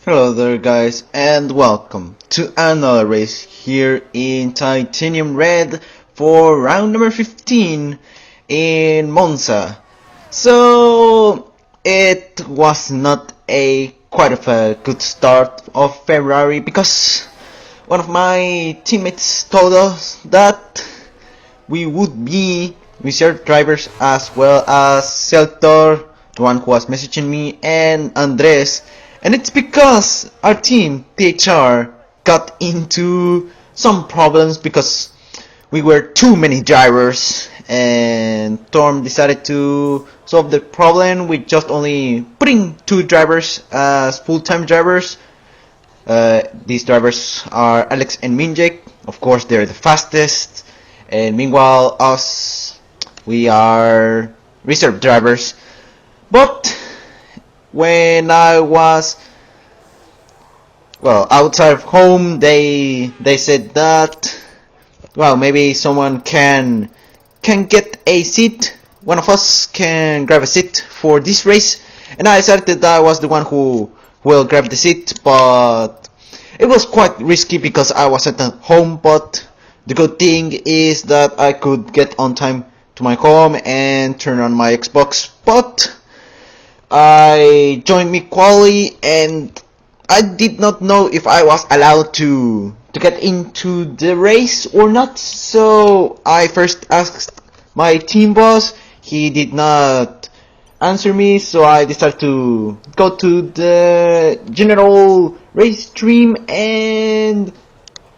Hello there guys and welcome to another race here in Titanium Red for round number 15 in Monza. So it was not a quite of a good start of February because one of my teammates told us that we would be reserve drivers as well as Sailtor, the one who was messaging me, and Andres. And it's because our team, THR, got into some problems because we were too many drivers, and Torm decided to solve the problem with just only putting 2 drivers as full-time drivers. These drivers are Alex and Minjake. Of course, they're the fastest, and meanwhile us, we are reserve drivers. But when I was outside of home, they said that maybe someone can get a seat. One of us can grab a seat for this race, and I decided that I was the one who will grab the seat, but it was quite risky because I wasn't at home. But the good thing is that I could get on time to my home and turn on my Xbox. But I joined me quali and I did not know if I was allowed to get into the race or not. So I first asked my team boss. He did not answer me, so I decided to go to the general race stream and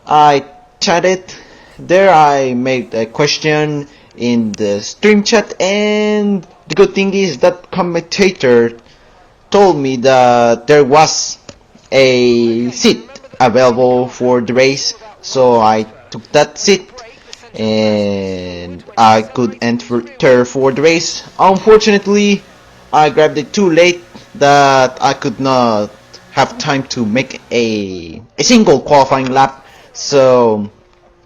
I chatted there. I made a question in the stream chat, and the good thing is that commentator told me that there was a seat available for the race, so I took that seat and I could enter for the race. Unfortunately, I grabbed it too late that I could not have time to make a single qualifying lap. So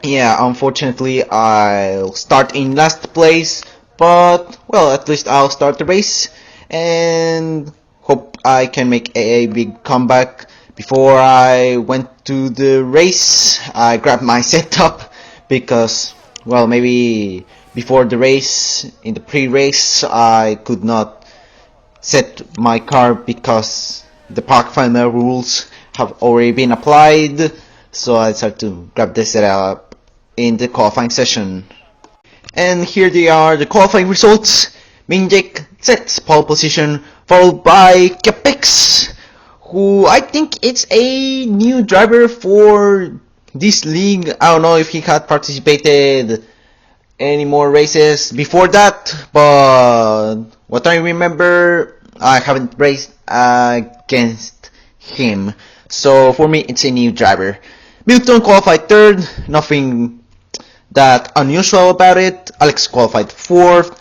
yeah, unfortunately I'll start in last place, but at least I'll start the race and hope I can make a big comeback. Before I went to the race, I grabbed my setup because maybe before the race, in the pre-race, I could not set my car because the park finder rules have already been applied, so I decided to grab this setup in the qualifying session. And here they are, the qualifying results. Minjake sets pole position, followed by Capex, who I think it's a new driver for this league. I don't know if he had participated any more races before that, but what I remember, I haven't raced against him. So for me, it's a new driver. Milton qualified 3rd, nothing that unusual about it. Alex qualified 4th.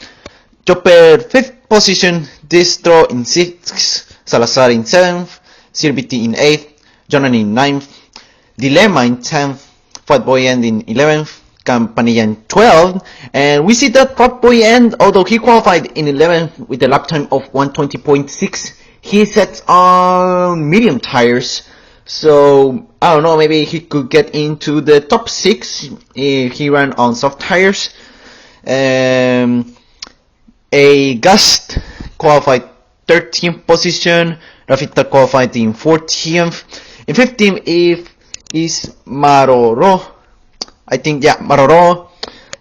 Chopper 5th position. Distro in 6th. Salazar in 7th. CRBT in 8th. Jonan in 9th. Dilemma in 10th. Fatboy End in 11th. Campanilla in 12th. And we see that Fatboy End, although he qualified in 11th with a lap time of 120.6, he sets on medium tires. So I don't know, maybe he could get into the top 6 if he ran on soft tires. A Gust qualified 13th position. Rafita qualified in 14th. In 15th is Maroro. I think, yeah, Maroro.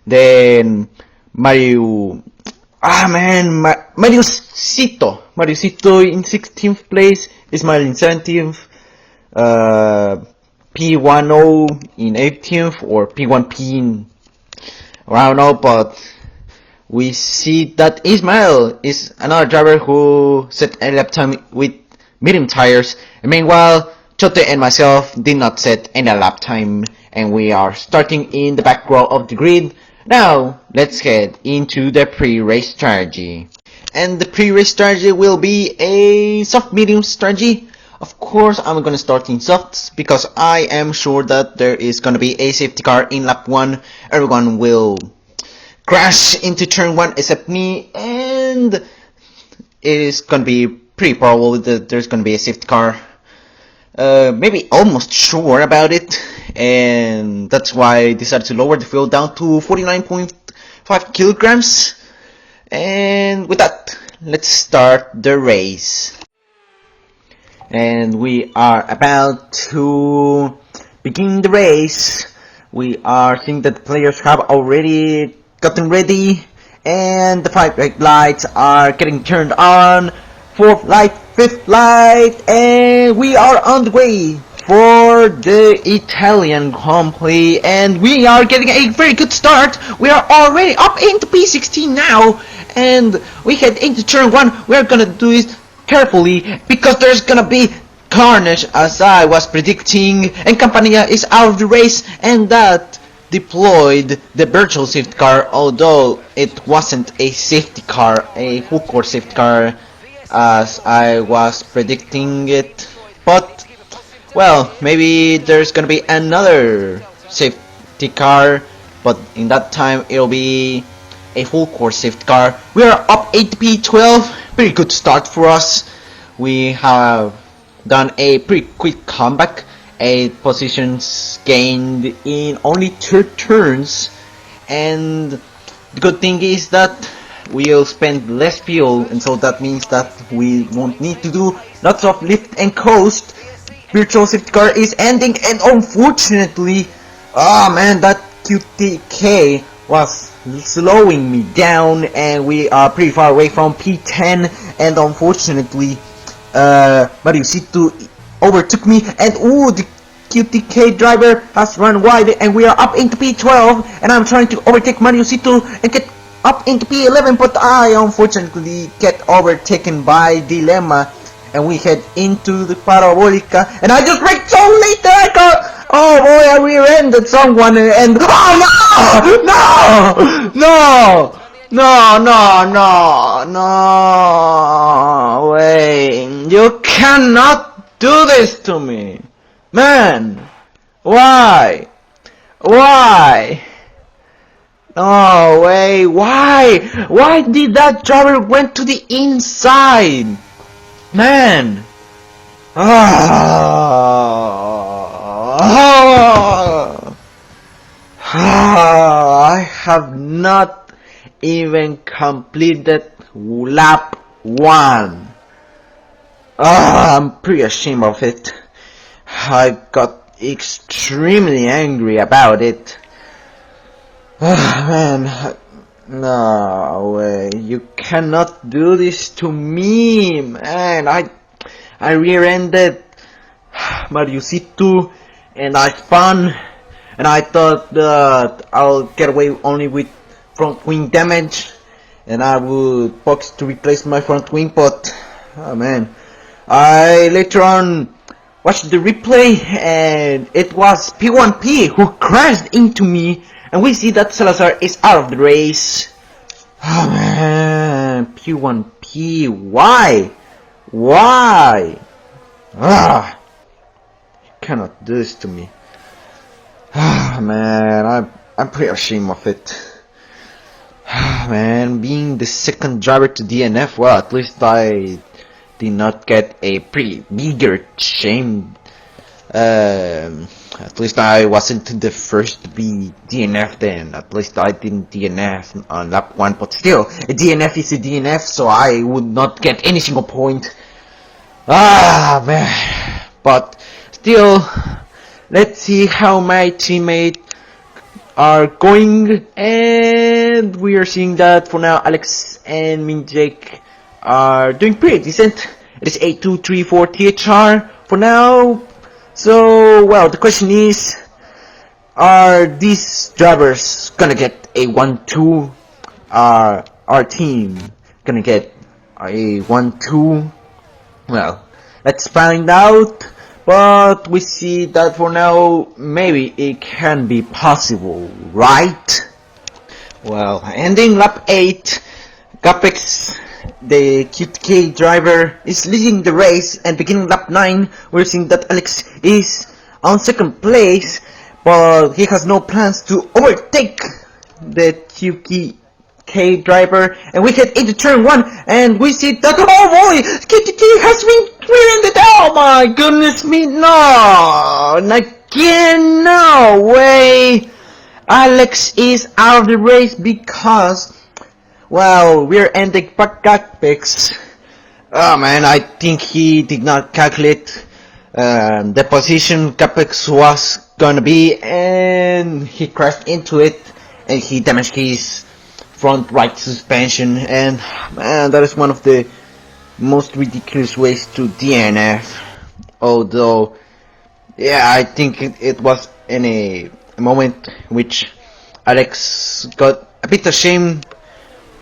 Then Mariucito. Mariucito in 16th place. Ismail in 17th. P10 in 18th, or P1P in, I don't know, but we see that Ismail is another driver who set a lap time with medium tires. And meanwhile, Chote and myself did not set any lap time, and we are starting in the back row of the grid. Now, let's head into the pre-race strategy. And the pre-race strategy will be a soft-medium strategy. Of course, I'm gonna start in softs because I am sure that there is gonna be a safety car in lap 1. Everyone will crash into turn 1 except me, and it is gonna be pretty probable that there's gonna be a safety car. maybe almost sure about it, and that's why I decided to lower the fuel down to 49.5 kilograms. And with that, let's start the race. And we are about to begin the race. We are seeing that the players have already gotten ready, and the 5 red lights are getting turned on. 4th light, 5th light, and we are on the way for the Italian Grand Prix, and we are getting a very good start. We are already up into P16 now, and we head into turn 1. We're gonna do it carefully because there's gonna be carnage, as I was predicting, and Campania is out of the race, and that deployed the virtual safety car, although it wasn't a safety car, a full course safety car, as I was predicting it. But, well, maybe there's gonna be another safety car, but in that time it'll be a full course safety car. We are up 8P12, pretty good start for us. We have done a pretty quick comeback, 8 positions gained in only 2 turns, and the good thing is that we'll spend less fuel, and so that means that we won't need to do lots of lift and coast. Virtual safety car is ending, and unfortunately, man, that QTK was slowing me down, and we are pretty far away from P10, and unfortunately Mariusito overtook me, and the QTK driver has run wide, and we are up into P12, and I'm trying to overtake Mariusito and get up into P11, but I unfortunately get overtaken by Dilemma, and we head into the Parabolica, and I just braked so late that I got, oh boy, I rear-ended someone, and oh no, wait, you cannot do this to me, man. Why? No way, why did that driver went to the inside, man? I have not even completed lap 1. I'm pretty ashamed of it. I got extremely angry about it. Man, no way, you cannot do this to me, man. I rear-ended Mariusito, and I spun, and I thought that I'll get away only with front wing damage, and I would box to replace my front wing, but oh man, I later on watched the replay, and it was P1P who crashed into me, and we see that Salazar is out of the race. Oh man, P1P, why? You cannot do this to me. Man, I'm pretty ashamed of it. Man, being the second driver to DNF, well, at least I did not get a pretty bigger shame. At least I wasn't the first to be DNF then. At least I didn't DNF on lap 1, but still, a DNF is a DNF, so I would not get any single point. Man. But still, let's see how my teammates are going, and we are seeing that for now Alex and Minjake are doing pretty decent. It is 8234 THR for now. So, well, the question is, are these drivers gonna get a 1-2? Are our team gonna get a 1-2? Well, let's find out. But we see that for now, maybe it can be possible, right? Well, ending lap 8, Capex, the QTK driver, is leading the race, and beginning lap 9, we're seeing that Alex is on second place, but he has no plans to overtake the QTK driver, and we head into turn 1, and we see that, oh boy, QTK has been We're in the oh my goodness me, no! Again, no way! Alex is out of the race because, well, we're ending back picks. Oh man, I think he did not calculate the position Capex was gonna be, and he crashed into it, and he damaged his front right suspension, and man, that is one of the most ridiculous ways to DNF. Although, yeah, I think it was in a moment which Alex got a bit ashamed.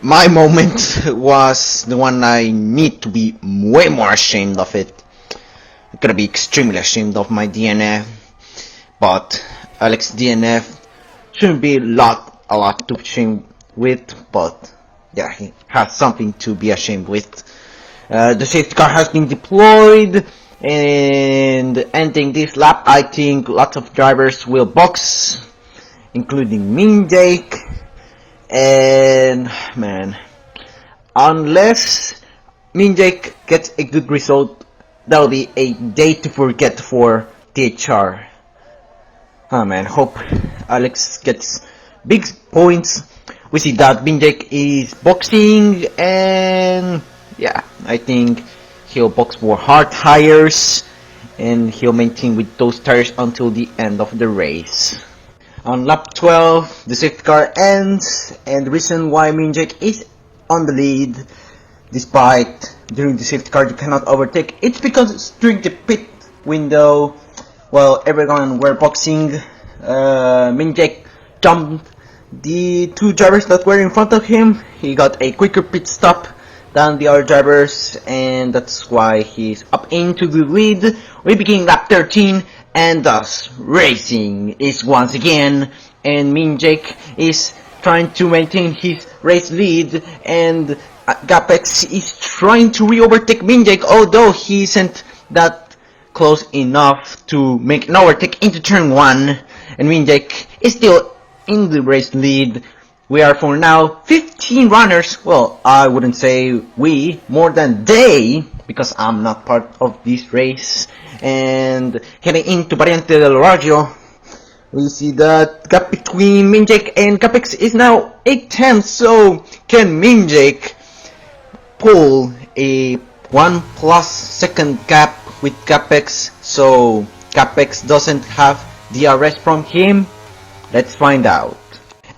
My moment was the one I need to be way more ashamed of it. I'm gonna be extremely ashamed of my DNF. But Alex DNF shouldn't be a lot to be ashamed with, but yeah, he has something to be ashamed with. The safety car has been deployed, and ending this lap, I think lots of drivers will box, including Minjake. And man, unless Minjake gets a good result, that'll be a day to forget for THR. Oh man, hope Alex gets big points. We see that Minjake is boxing, and yeah, I think he'll box for hard tires, and he'll maintain with those tires until the end of the race. On lap 12, the safety car ends, and the reason why Minjake is on the lead, despite during the safety car you cannot overtake, it's because during the pit window, while everyone were boxing, Minjake jumped the two drivers that were in front of him. He got a quicker pit stop than the other drivers, and that's why he's up into the lead. We begin lap 13. And thus, racing is once again, and Minjake is trying to maintain his race lead, and Gapex is trying to re-overtake Minjake, although he isn't that close enough to make an overtake into turn 1, and Minjake is still in the race lead. We are for now 15 runners, well, I wouldn't say we, more than they, because I'm not part of this race. And heading into Variante del Raggio, we see that gap between Minjake and Capex is now 8 tenths. So can Minjake pull a 1+ second gap with Capex so Capex doesn't have DRS from him? Let's find out.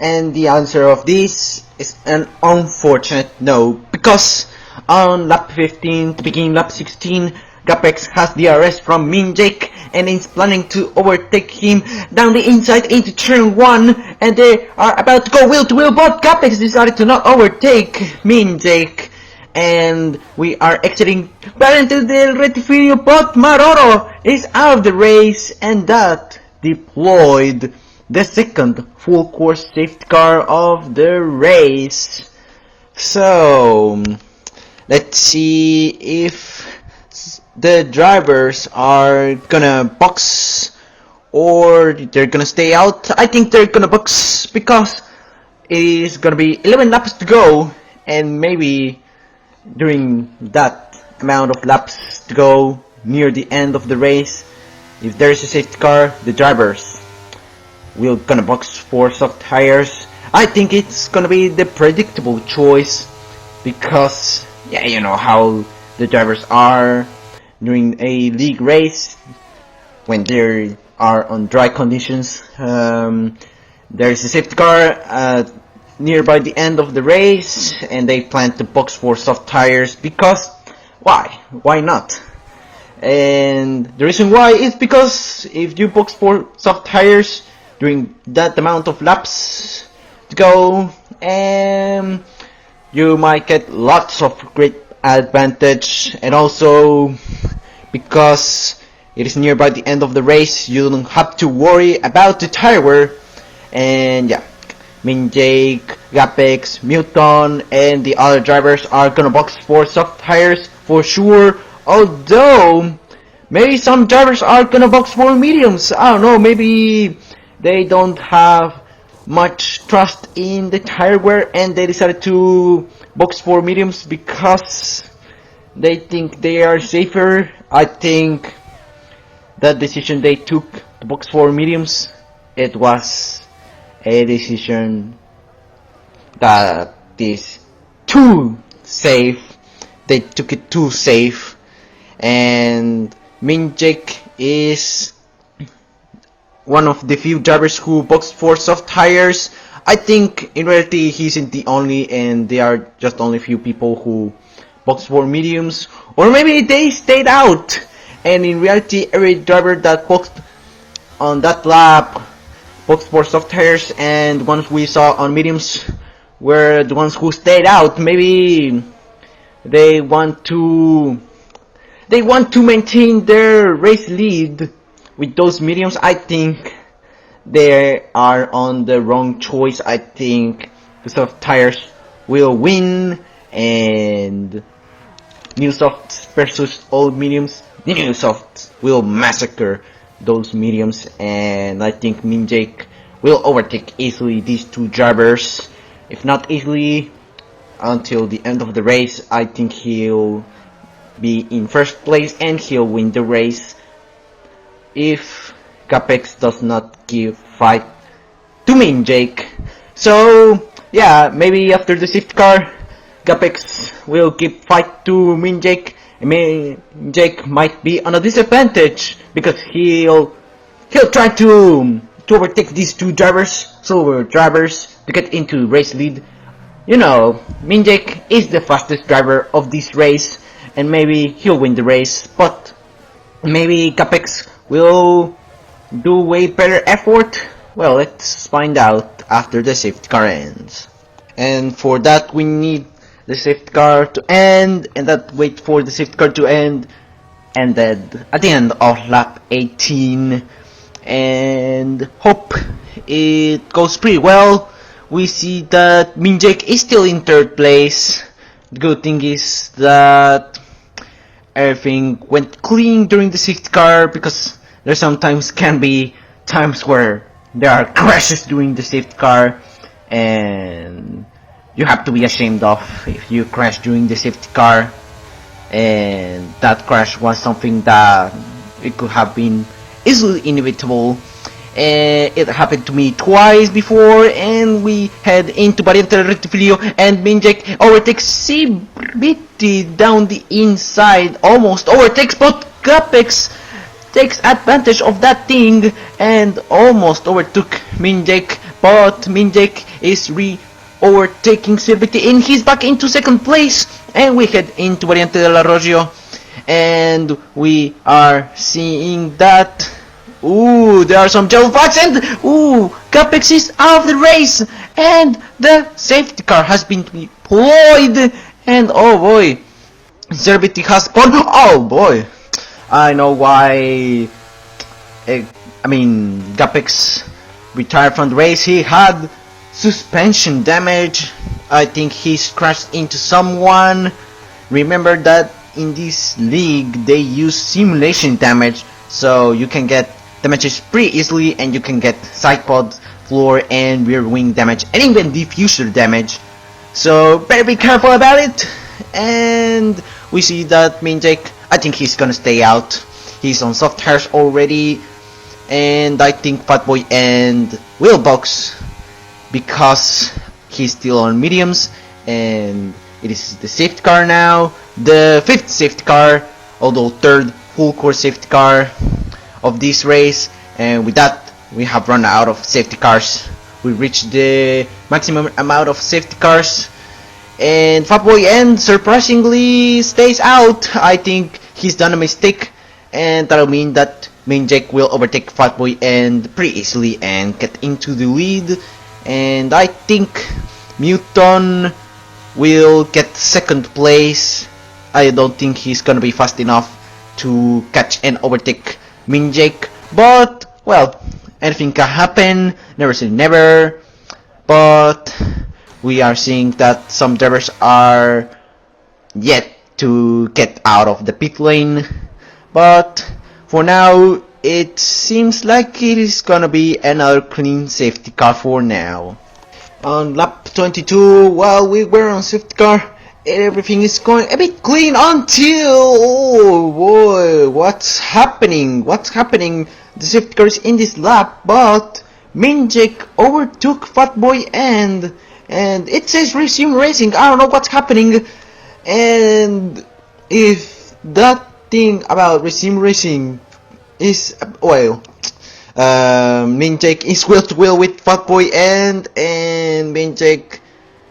And the answer of this is an unfortunate no, because on lap 15 to begin lap 16, Capex has DRS from Minjake and is planning to overtake him down the inside into turn 1, and they are about to go wheel to wheel, but Capex decided to not overtake Minjake, and we are exiting Variante del Rettifilo, but Maroro is out of the race, and that deployed the second full course safety car of the race. So let's see if the drivers are gonna box or they're gonna stay out. I think they're gonna box because it's gonna be 11 laps to go, and maybe during that amount of laps to go near the end of the race, if there's a safety car, the drivers will gonna box for soft tires. I think it's gonna be the predictable choice because, yeah, you know how the drivers are during a league race when they are on dry conditions. There's a safety car nearby the end of the race, and they plan to box for soft tires because why not? And the reason why is because if you box for soft tires during that amount of laps to go, you might get lots of great advantage, and also because it is nearby the end of the race, you don't have to worry about the tire wear. And yeah, Minjake, Gapex, Muton, and the other drivers are gonna box for soft tires for sure, although maybe some drivers are gonna box for mediums. I don't know, maybe they don't have much trust in the tire wear and they decided to box for mediums because they think they are safer. I think that decision they took to box for mediums, it was a decision that is too safe. They took it too safe, and Minjake is one of the few drivers who box for soft tires. I think in reality he isn't the only, and there are just only few people who box for mediums, or maybe they stayed out, and in reality every driver that boxed on that lap boxed for soft tires, and the ones we saw on mediums were the ones who stayed out. Maybe they want to maintain their race lead with those mediums. I think they are on the wrong choice. I think the soft tires will win, and new softs versus old mediums. The new softs will massacre those mediums, and I think Minjake will overtake easily these two drivers. If not easily, until the end of the race, I think he'll be in first place and he'll win the race if Capex does not give fight to Minjake. So yeah, maybe after the safety car, Capex will give fight to Minjake. Minjake might be on a disadvantage because he'll try to overtake these two drivers, silver drivers, to get into race lead. You know, Minjake is the fastest driver of this race, and maybe he'll win the race, but maybe Capex will do way better effort. Well, let's find out after the safety car ends. And for that we need the safety car to end, and that wait for the safety car to end ended at the end of lap 18, and hope it goes pretty well. We see that Minjake is still in third place. The good thing is that everything went clean during the safety car, because there sometimes can be times where there are crashes during the safety car, and you have to be ashamed of if you crash during the safety car. And that crash was something that it could have been easily inevitable. It happened to me twice before, and we head into Variante del Rectifilio, and Minjake overtakes CBT down the inside, almost overtakes, but Capex takes advantage of that thing and almost overtook Minjake, but Minjake is overtaking CBT, and he's back into second place, and we head into Variante del Arroyo, and we are seeing that there are some yellow flags, and Capex is out of the race, and the safety car has been deployed, and oh boy, CBT has spawned. Oh boy, I know why. Capex retired from the race. He had suspension damage. I think he's crashed into someone. Remember that in this league they use simulation damage, so you can get damages pretty easily, and you can get side pod, floor, and rear wing damage, and even diffuser damage. So better be careful about it. And we see that Minjake, I think he's gonna stay out. He's on soft tires already, and I think Fatboy and will box because he's still on mediums, and it is the safety car now, the fifth safety car, although third full course safety car of this race. And with that, we have run out of safety cars. We reached the maximum amount of safety cars, and Fatboy N surprisingly stays out. I think he's done a mistake, and that'll mean that Minjake will overtake Fatboy N pretty easily and get into the lead. And I think Muton will get second place. I don't think he's gonna be fast enough to catch and overtake Minjake, but well, anything can happen, never say never. But we are seeing that some drivers are yet to get out of the pit lane, but for now it seems like it is gonna be another clean safety car for now. On lap 22, while we were on safety car, everything is going a bit clean until, oh boy, what's happening? The safety car is in this lap, but Minjake overtook Fatboy and it says resume racing. I don't know what's happening, and if that thing about resume racing is, well, Minjake is wheel to wheel with Fatboy and Minjake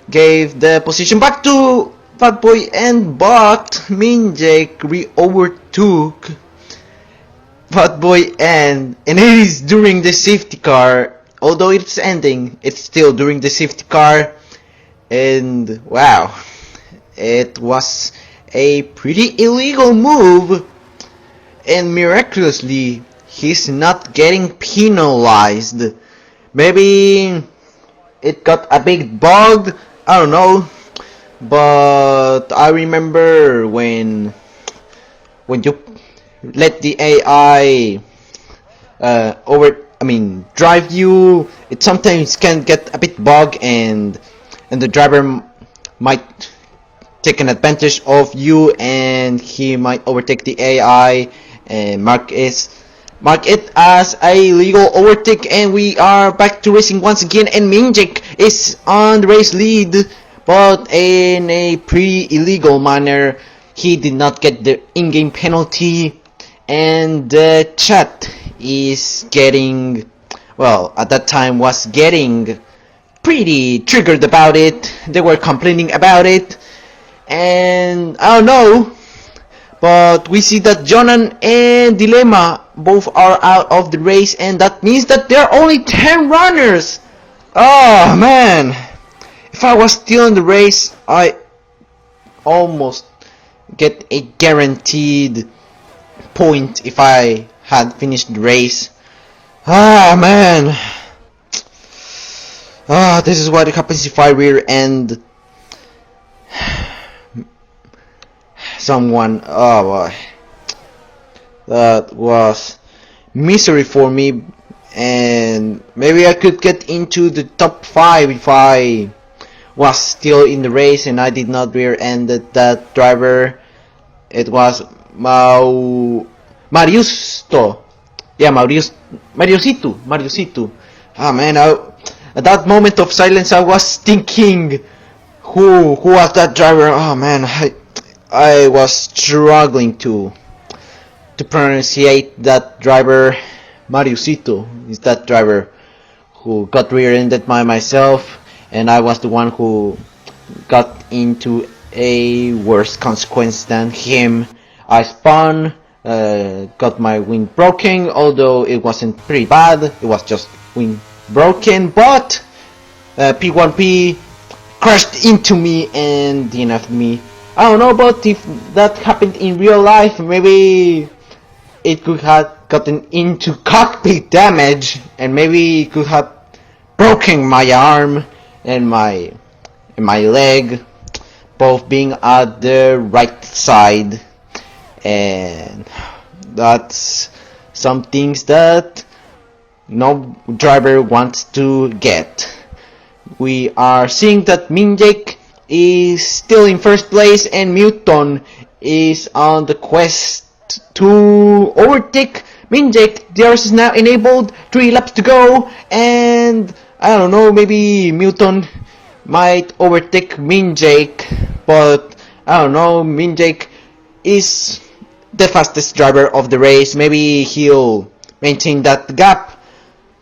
gave the position back to Fatboy, but Minjake overtook Fatboy and it is during the safety car. Although it's ending, it's still during the safety car, and wow, it was a pretty illegal move, and miraculously he's not getting penalized. Maybe it got a bit bugged, I don't know, but I remember when you let the AI drive you, it sometimes can get a bit bugged, and the driver might take an advantage of you, and he might overtake the AI and mark it as a legal overtake. And we are back to racing once again, and Minjake is on the race lead, but in a pretty illegal manner. He did not get the in-game penalty, and the chat is getting, well, at that time was getting pretty triggered about it. They were complaining about it, and I don't know, but we see that Jonan and Dilemma both are out of the race, and that means that there are only 10 runners. Oh man, if I was still in the race, I almost get a guaranteed point if I had finished the race. Ah man, this is what happens if I rear end someone. Oh boy, that was misery for me, and maybe I could get into the top 5 if I was still in the race and I did not rear ended that driver. It was Mariusto. Yeah, Mariusito. Ah man, at that moment of silence I was thinking, who was that driver? Oh man, I was struggling to pronunciate that driver. Mariusito is that driver who got rear-ended by myself, and I was the one who got into a worse consequence than him. I spun, got my wing broken, although it wasn't pretty bad, it was just wing broken, but P1P crashed into me and DNF'd me. I don't know about if that happened in real life. Maybe it could have gotten into cockpit damage, and maybe it could have broken my arm and my leg, both being at the right side, and that's some things that no driver wants to get. We are seeing that Minjake is still in first place, and Muton is on the quest to overtake Minjake. DRS is now enabled, 3 laps to go, and I don't know, maybe Muton might overtake Minjake, but I don't know, Minjake is the fastest driver of the race. Maybe he'll maintain that gap,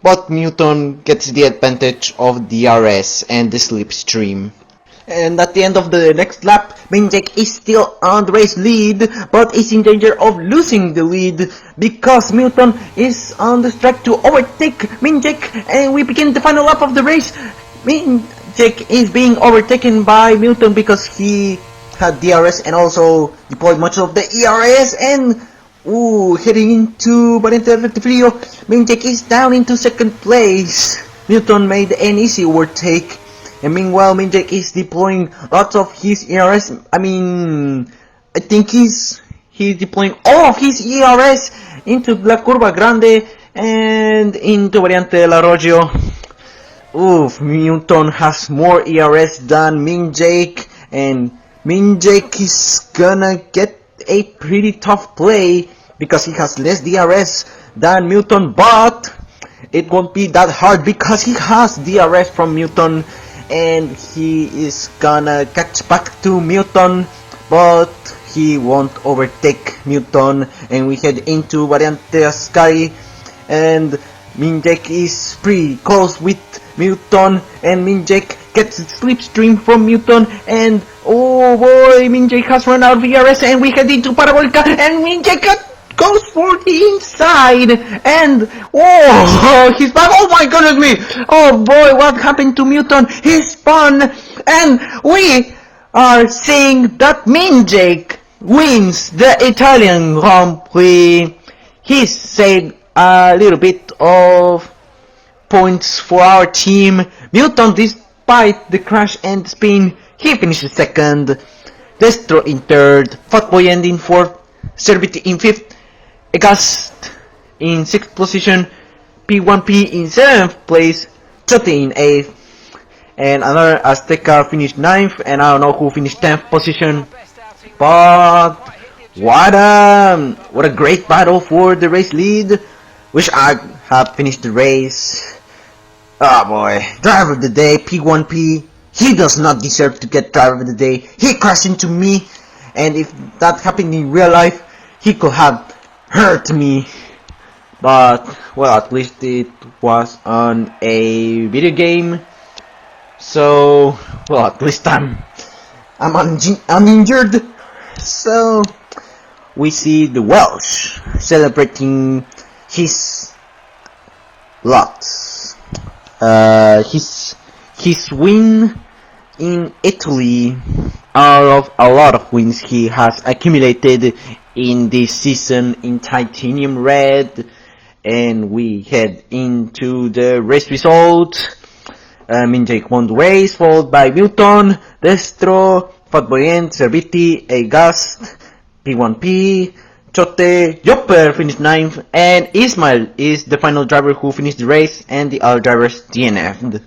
but Newton gets the advantage of DRS and the slipstream. And at the end of the next lap, Minjake is still on the race lead, but is in danger of losing the lead because Milton is on the track to overtake Minjake, and we begin the final lap of the race. Minjake is being overtaken by Milton because he had DRS and also deployed much of the ERS, and heading into Variante Rectificio, Minjake is down into second place. Milton made an easy overtake. And meanwhile, Minjake is deploying lots of his ERS. I think he's deploying all of his ERS into La Curva Grande and into Variante del Arroyo. Newton has more ERS than Minjake, and Minjake is gonna get a pretty tough play because he has less DRS than Milton, but it won't be that hard because he has DRS from Milton and he is gonna catch back to Milton, but he won't overtake Milton, and we head into Variante Sky, and Minjake is pretty close with Milton, and Minjake gets slipstream from Milton, and oh boy, Minjake has run out of DRS, and we head into Parabolica, and Minjake goes for the inside, and oh, he's back. Oh my goodness me! Oh boy, what happened to Milton? He spun, and we are seeing that Minjake wins the Italian Grand Prix. He saved a little bit of points for our team. Milton, despite the crash and spin, he finishes second. Destro in third, Fatboy in fourth, Serviti in fifth, Agast in 6th position, P1P in 7th place, Chote in 8th, and another Azteca finished 9th, and I don't know who finished 10th position, but what a great battle for the race lead. Wish I had finished the race. Oh boy, driver of the day, P1P, he does not deserve to get driver of the day. He crashed into me, and if that happened in real life, he could have hurt me, but well, at least it was on a video game, so well, at least I'm uninjured. So we see the Welsh celebrating his lots, his win in Italy out of a lot of wins he has accumulated in this season in Titanium Red. And we head into the race results. Minjake won the race, followed by Milton, Destro, Fatboyen, Serviti, Agast, P1P, Chote, Jopper finished 9th, and Ismail is the final driver who finished the race, and the other drivers DNF'd.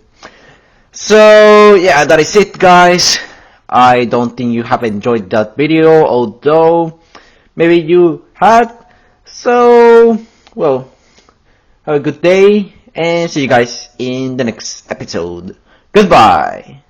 So yeah, that is it, guys. I don't think you have enjoyed that video, although maybe you had. So well, have a good day, and see you guys in the next episode. Goodbye.